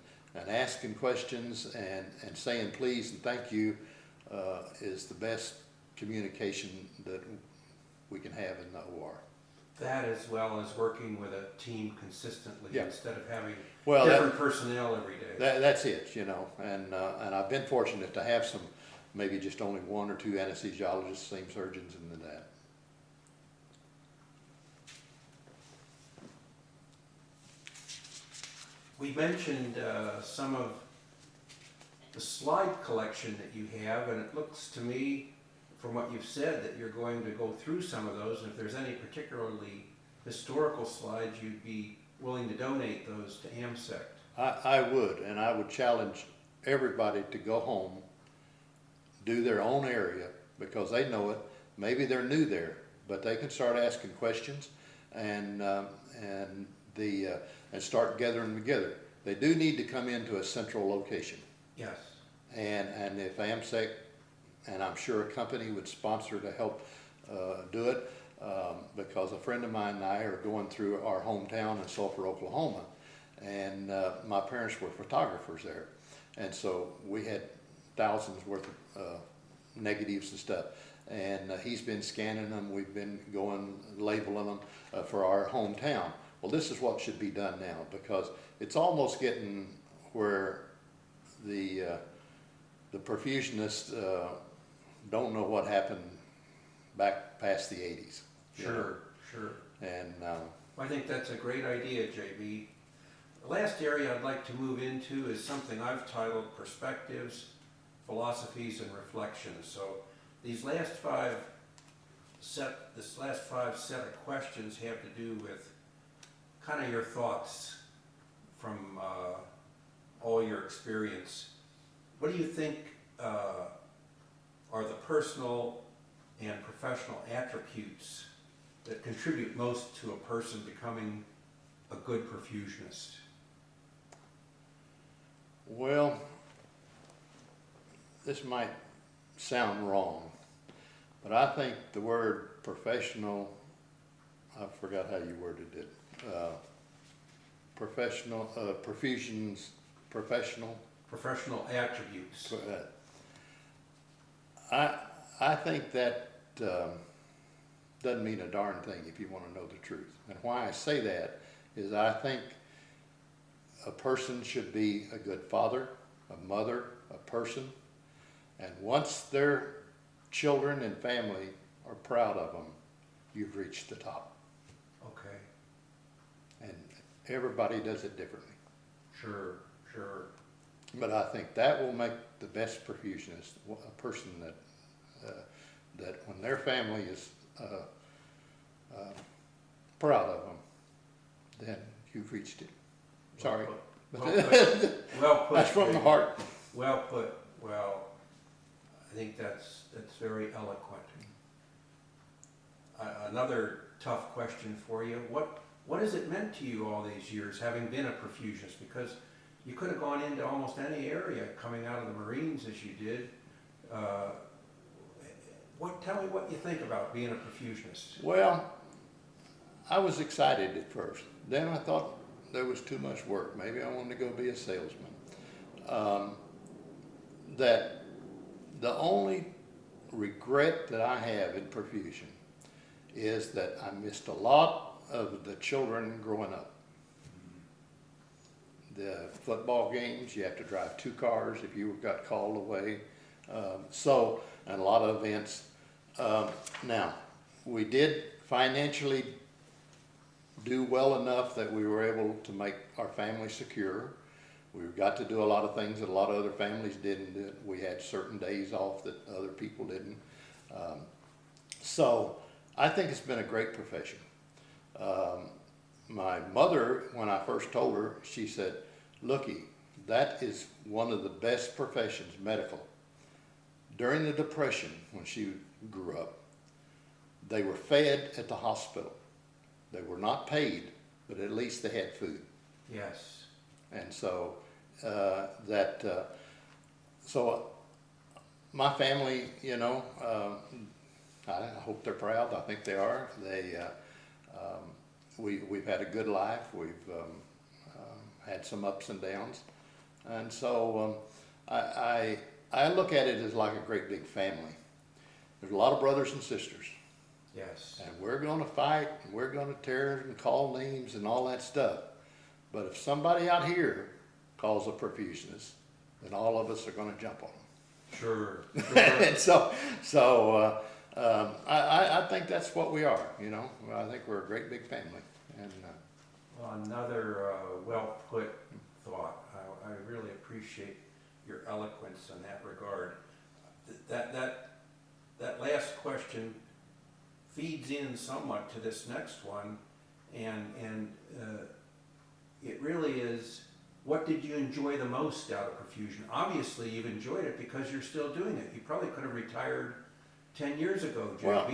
asking questions and saying please and thank you is the best communication that we can have in the OR. That as well as working with a team consistently instead of having different personnel every day. That's it, you know, and I've been fortunate to have some, maybe just only one or two anesthesiologists, same surgeons and that. We mentioned some of the slide collection that you have, and it looks to me, from what you've said, that you're going to go through some of those, and if there's any particularly historical slides, you'd be willing to donate those to AmSECT. I would, and I would challenge everybody to go home, do their own area, because they know it. Maybe they're new there, but they can start asking questions and start gathering together. They do need to come into a central location. Yes. And if AmSECT, and I'm sure a company would sponsor to help do it, because a friend of mine and I are going through our hometown in Sulphur, Oklahoma, and my parents were photographers there. And so we had thousands worth of negatives and stuff. And he's been scanning them, we've been going, labeling them for our hometown. Well, this is what should be done now, because it's almost getting where the perfusionists don't know what happened back past the 80s. Sure, sure. And I think that's a great idea, JB. The last area I'd like to move into is something I've titled Perspectives, Philosophies, and Reflections. So this last five set of questions have to do with kind of your thoughts from all your experience. What do you think are the personal and professional attributes that contribute most to a person becoming a good perfusionist? well, this might sound wrong, but I think the word professional, I forgot how you worded it, professional, Professional attributes. I think that doesn't mean a darn thing if you want to know the truth. And why I say that is I think a person should be a good father, a mother, a person, and once their children and family are proud of them, you've reached the top. Okay. And everybody does it differently. Sure, sure. But I think that will make the best perfusionist a person that when their family is proud of them, then you've reached it. Sorry. Well put. Well put. That's from the heart. Well put. Well, I think that's very eloquent. Another tough question for you. What has it meant to you all these years, having been a perfusionist? Because you could have gone into almost any area coming out of the Marines as you did. Tell me what you think about being a perfusionist. Well, I was excited at first. Then I thought there was too much work. Maybe I wanted to go be a salesman. That the only regret that I have in perfusion is that I missed a lot of the children growing up. The football games, you have to drive 2 cars if you got called away. And a lot of events. Now, we did financially do well enough that we were able to make our family secure. We got to do a lot of things that a lot of other families didn't do. We had certain days off that other people didn't. So I think it's been a great profession. My mother, when I first told her, she said, "Looky, that is one of the best professions, medical." During the Depression, when she grew up, they were fed at the hospital. They were not paid, but at least they had food. Yes. And so so my family, you know, I hope they're proud. I think they are. We've had a good life. We've had some ups and downs, and so I look at it as like a great big family. There's a lot of brothers and sisters. Yes. And we're going to fight, and we're going to tear and call names and all that stuff. But if somebody out here calls a perfusionist, then all of us are going to jump on them. Sure. And so I think that's what we are, you know. I think we're a great big family. And well, another well put thought. I really appreciate your eloquence in that regard. That last question feeds in somewhat to this next one, and it really is, what did you enjoy the most out of perfusion? Obviously, you've enjoyed it because you're still doing it. You probably could have retired 10 years ago, JB. Well,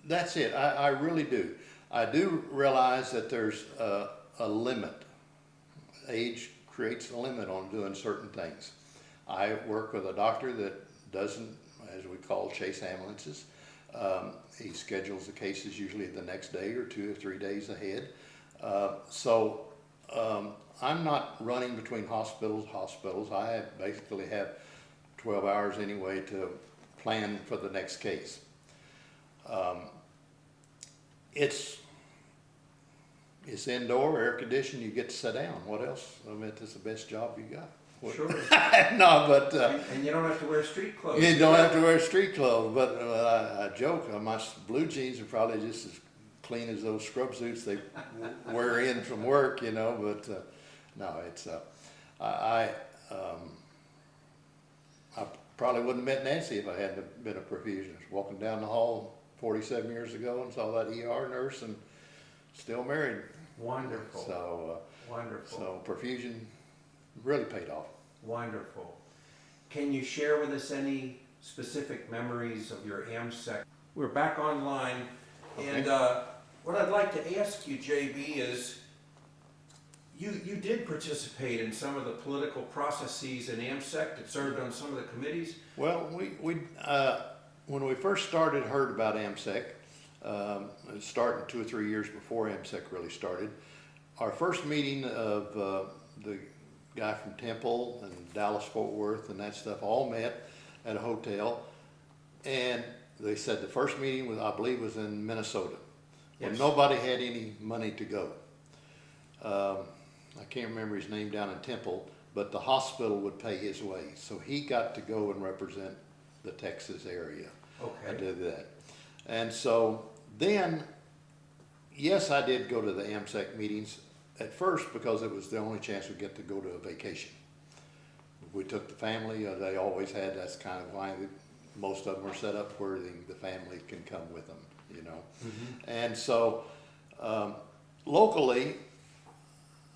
that's it. I really do. I do realize that there's a limit. Age creates a limit on doing certain things. I work with a doctor that doesn't, as we call, chase ambulances. He schedules the cases usually the next day or 2 or 3 days ahead. So I'm not running between hospitals. I basically have 12 hours anyway to plan for the next case. It's indoor, air conditioned, you get to sit down. What else? I mean, it's the best job you got. What? Sure. No, but And you don't have to wear street clothes. you don't have to wear street clothes. But I joke, my blue jeans are probably just as clean as those scrub suits they wear in from work, you know. But no, it's I probably wouldn't have met Nancy if I hadn't been a perfusionist. Walking down the hall 47 years ago and saw that ER nurse and still married. Wonderful. So wonderful. So perfusion really paid off. Wonderful. Can you share with us any specific memories of your AmSECT? We're back online, Okay. and what I'd like to ask you, JB, is you did participate in some of the political processes in AmSECT, and served on some of the committees. Well, we when we first started, heard about AmSECT, starting 2 or 3 years before AmSECT really started. Our first meeting of the guy from Temple and Dallas Fort Worth and that stuff all met at a hotel, and they said the first meeting was, I believe, was in Minnesota. Yes. Well, nobody had any money to go. I can't remember his name down in Temple, but the hospital would pay his way, so he got to go and represent the Texas area. Okay. I did that. And so then, yes, I did go to the AmSECT meetings at first because it was the only chance we'd get to go to a vacation. We took the family, they always had, that's kind of why most of them are set up where the family can come with them, you know. Mm-hmm. And so locally,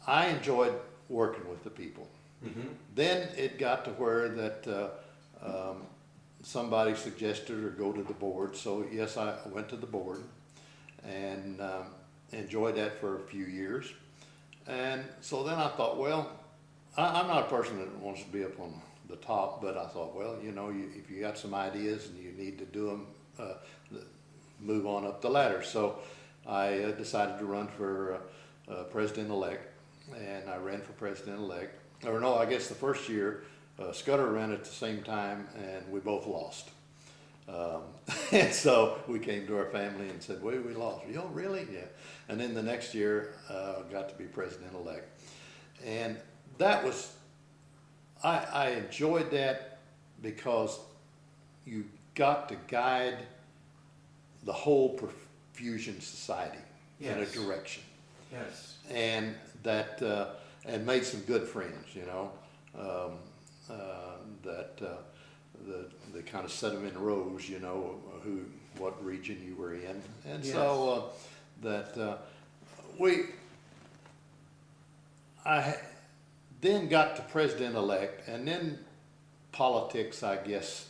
I enjoyed working with the people. Mm-hmm. Then it got to where that somebody suggested or go to the board. So yes, I went to the board and enjoyed that for a few years. And so then I thought, well, I'm not a person that wants to be up on the top, but I thought, well, you know, if you got some ideas and you need to do them, move on up the ladder. So I decided to run for president-elect, and I ran for president-elect. Or no, I guess the first year, Scudder ran at the same time, and we both lost. And so we came to our family and said, well, we lost. Oh, really? Yeah. And then the next year, got to be president-elect. And that was, I enjoyed that because you got to guide the whole perfusion society in a direction. Yes. And that, and made some good friends, you know, they kind of set them in rows, you know, what region you were in. And yes. So I then got to president-elect, and then politics, I guess,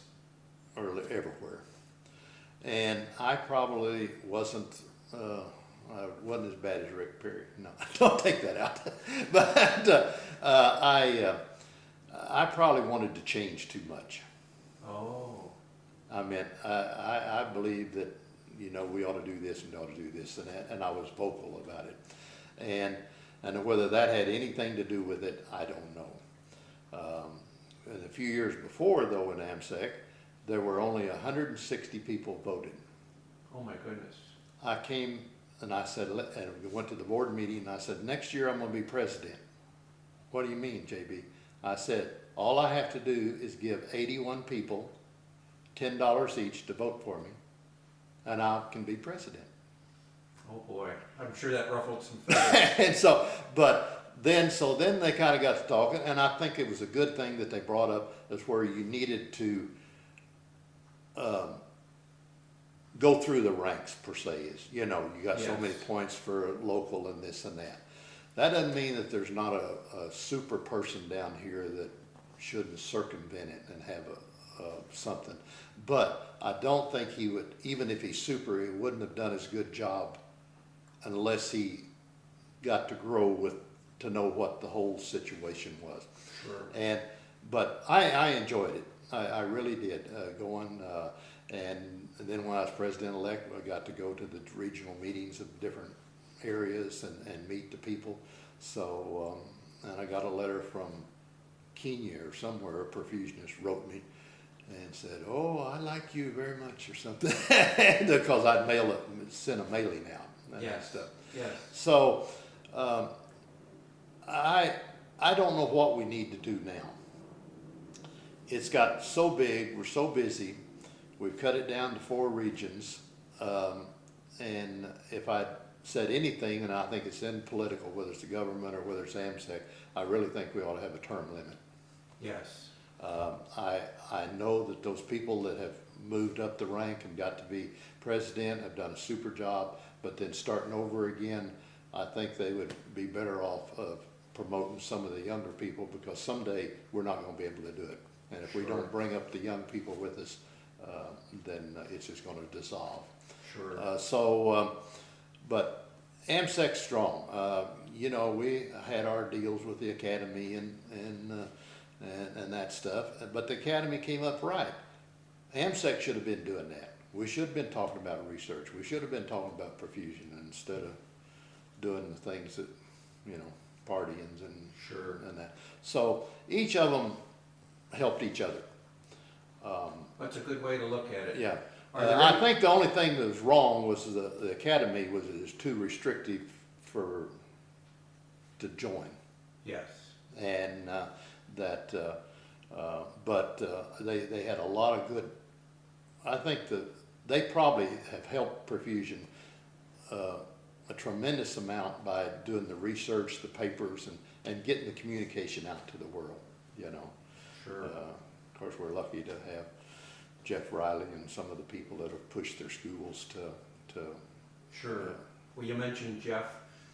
are everywhere. And I probably wasn't as bad as Rick Perry. No, don't take that out. But I probably wanted to change too much. Oh. I mean, I believe that, you know, we ought to do this and ought to do this and that, and I was vocal about it. And whether that had anything to do with it, I don't know. And a few years before, though, in AmSECT, there were only 160 people voted. Oh my goodness. I came and I said, and we went to the board meeting, and I said, next year I'm going to be president. What do you mean, JB? I said, all I have to do is give 81 people $10 each to vote for me, and I can be president. Oh boy, I'm sure that ruffled some feathers. And so then they kind of got to talking, and I think it was a good thing that they brought up is where you needed to go through the ranks per se. Is, you know, you got so many points for local and this and that. That doesn't mean that there's not a super person down here that shouldn't circumvent it and have something. But I don't think he would, even if he's super, he wouldn't have done as good a job unless he got to grow to know what the whole situation was. Sure. But I enjoyed it. I really did. And then when I was president-elect, I got to go to the regional meetings of different areas and meet the people. So, and I got a letter from Kenya or somewhere, a perfusionist wrote me and said, "Oh, I like you very much," or something, because I'd send a mailing out and that stuff. Yes. So I don't know what we need to do now. It's got so big, we're so busy, we've cut it down to 4 regions, and if I said anything, and I think it's in political, whether it's the government or whether it's AmSECT, I really think we ought to have a term limit. Yes. I know that those people that have moved up the rank and got to be president have done a super job, but then starting over again, I think they would be better off of promoting some of the younger people, because someday we're not going to be able to do it. And if we don't bring up the young people with us, then it's just going to dissolve. Sure. But AmSECT's strong. You know, we had our deals with the Academy and that stuff, but the Academy came up right. AmSECT should have been doing that. We should have been talking about research. We should have been talking about perfusion instead of doing the things that, you know, partyings and and that. So each of them helped each other. That's a good way to look at it. Yeah. I think the only thing that was wrong was the Academy was it was too restrictive to join. Yes. And but they had a lot of good. I think that they probably have helped perfusion a tremendous amount by doing the research, the papers, and getting the communication out to the world. You know. Sure. Of course, we're lucky to have Jeff Riley and some of the people that have pushed their schools to. Sure. Well, you mentioned Jeff.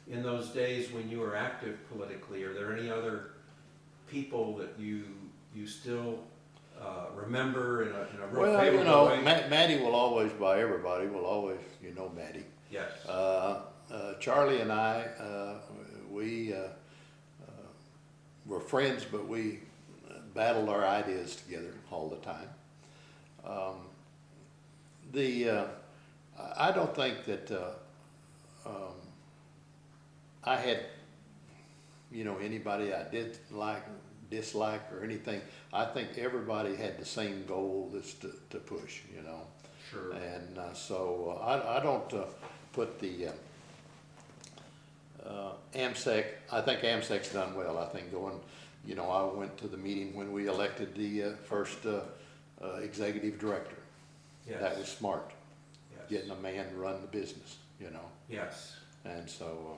In those days when you were active politically, are there any other people that you still remember in a real favorable way? Maddie will always, by everybody, will always, you know, Maddie. Yes. Charlie and I, we were friends, but we battled our ideas together all the time. I don't think that I had, you know, anybody I did dislike or anything. I think everybody had the same goal, that's to push, you know. Sure. And so I don't put the AmSECT. I think AmSECT's done well. I think going, you know, I went to the meeting when we elected the first executive director. Yes. That was smart. Yes. Getting a man to run the business, you know. Yes. And so.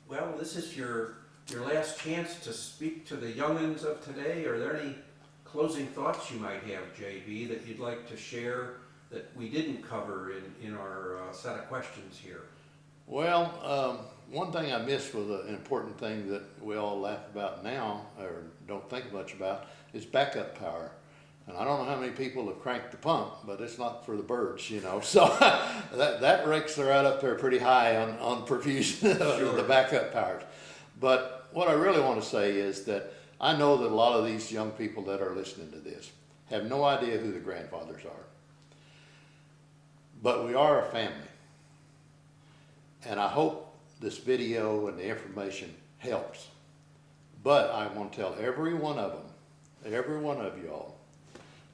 Well, this is your last chance to speak to the young'uns of today. Are there any closing thoughts you might have, JB, that you'd like to share that we didn't cover in our set of questions here? Well, one thing I missed was an important thing that we all laugh about now, or don't think much about, is backup power. And I don't know how many people have cranked the pump, but it's not for the birds, you know. So that ranks right up there pretty high on perfusion, Sure. The backup powers. But what I really want to say is that I know that a lot of these young people that are listening to this have no idea who the grandfathers are. But we are a family. And I hope this video and the information helps. But I want to tell every one of them, every one of y'all,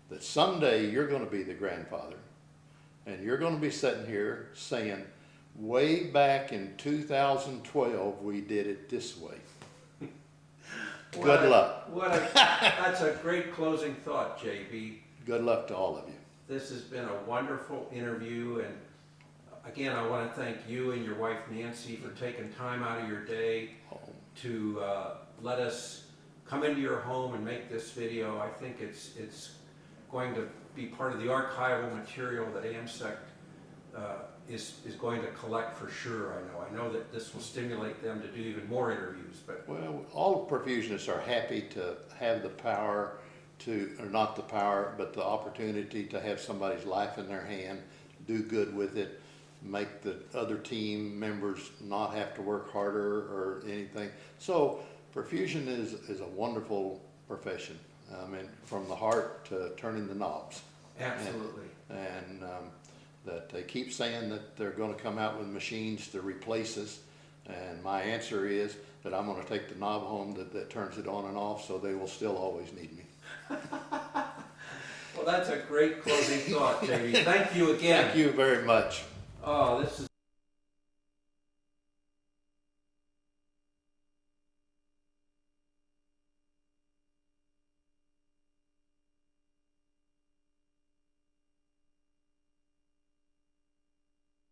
that someday you're going to be the grandfather, and you're going to be sitting here saying, way back in 2012, we did it this way. Good luck. That's a great closing thought, JB. Good luck to all of you. This has been a wonderful interview, and again, I want to thank you and your wife Nancy for taking time out of your day to let us come into your home and make this video. I think it's going to be part of the archival material that AmSECT is going to collect for sure. I know that this will stimulate them to do even more interviews. But well, all perfusionists are happy to have the power to, or not the power, but the opportunity to have somebody's life in their hand, do good with it, make the other team members not have to work harder or anything. So perfusion is a wonderful profession. I mean, from the heart to turning the knobs. Absolutely. And that they keep saying that they're going to come out with machines to replace us. And my answer is, but I'm gonna take the knob home that turns it on and off, so they will still always need me. Well, that's a great closing thought, JD. Thank you again. Thank you very much. Oh, this is